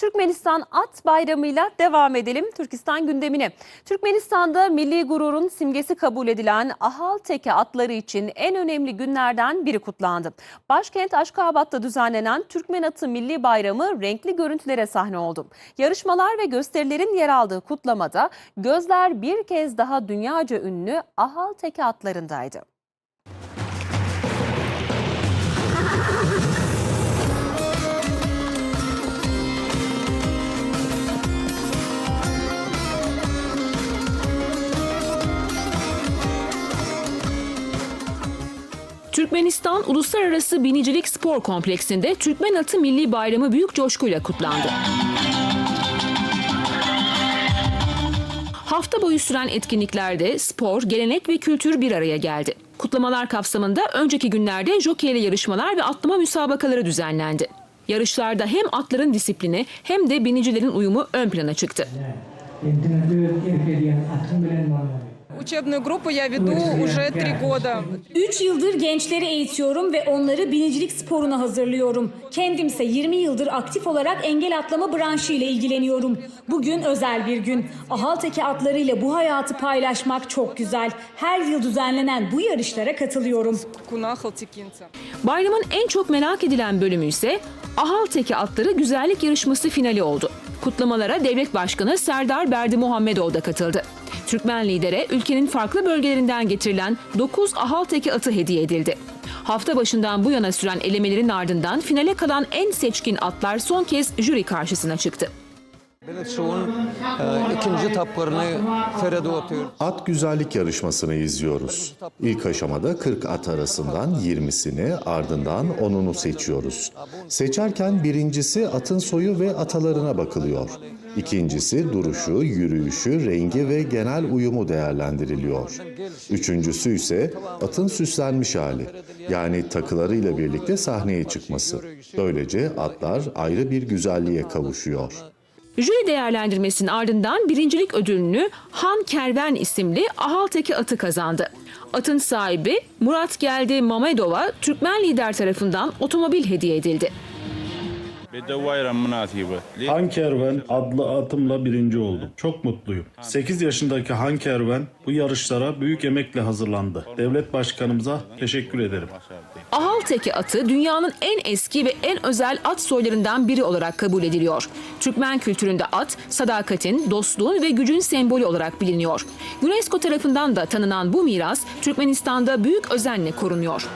Türkmenistan At Bayramı'yla devam edelim Türkistan gündemine. Türkmenistan'da milli gururun simgesi kabul edilen Ahal Teke atları için en önemli günlerden biri kutlandı. Başkent Aşkabat'ta düzenlenen Türkmen Atı Milli Bayramı renkli görüntülere sahne oldu. Yarışmalar ve gösterilerin yer aldığı kutlamada gözler bir kez daha dünyaca ünlü Ahal Teke atlarındaydı. Türkmenistan Uluslararası Binicilik Spor Kompleksinde Türkmen Atı Milli Bayramı büyük coşkuyla kutlandı. Hafta boyu süren etkinliklerde spor, gelenek ve kültür bir araya geldi. Kutlamalar kapsamında önceki günlerde jokeyli yarışmalar ve atlama müsabakaları düzenlendi. Yarışlarda hem atların disiplini hem de binicilerin uyumu ön plana çıktı. Учебную группу я веду уже 3 года. 3 yıldır gençleri eğitiyorum ve onları binicilik sporuna hazırlıyorum. Kendimse 20 yıldır aktif olarak engel atlama branşı ile ilgileniyorum. Bugün özel bir gün. Ahal Teke atlarıyla bu hayatı paylaşmak çok güzel. Her yıl düzenlenen bu yarışlara katılıyorum. Bayramın en çok merak edilen bölümü ise Ahal Teke atları güzellik yarışması finali oldu. Kutlamalara Devlet Başkanı Serdar Berdimuhamedov da katıldı. Türkmen lidere ülkenin farklı bölgelerinden getirilen 9 Ahal Teke atı hediye edildi. Hafta başından bu yana süren elemelerin ardından finale kalan en seçkin atlar son kez jüri karşısına çıktı. At güzellik yarışmasını izliyoruz. İlk aşamada 40 at arasından 20'sini, ardından 10'unu seçiyoruz. Seçerken birincisi atın soyu ve atalarına bakılıyor. İkincisi duruşu, yürüyüşü, rengi ve genel uyumu değerlendiriliyor. Üçüncüsü ise atın süslenmiş hali, yani takılarıyla birlikte sahneye çıkması. Böylece atlar ayrı bir güzelliğe kavuşuyor. Jüri değerlendirmesinin ardından birincilik ödülünü Han Kerven isimli Ahal Teke atı kazandı. Atın sahibi Murat Geldi Mamedov'a Türkmen lider tarafından otomobil hediye edildi. Han Kerven adlı atımla birinci oldum. Çok mutluyum. 8 yaşındaki Han Kerven bu yarışlara büyük emekle hazırlandı. Devlet Başkanımıza teşekkür ederim. Ahal Teke atı dünyanın en eski ve en özel at soylarından biri olarak kabul ediliyor. Türkmen kültüründe at, sadakatin, dostluğun ve gücün sembolü olarak biliniyor. UNESCO tarafından da tanınan bu miras Türkmenistan'da büyük özenle korunuyor.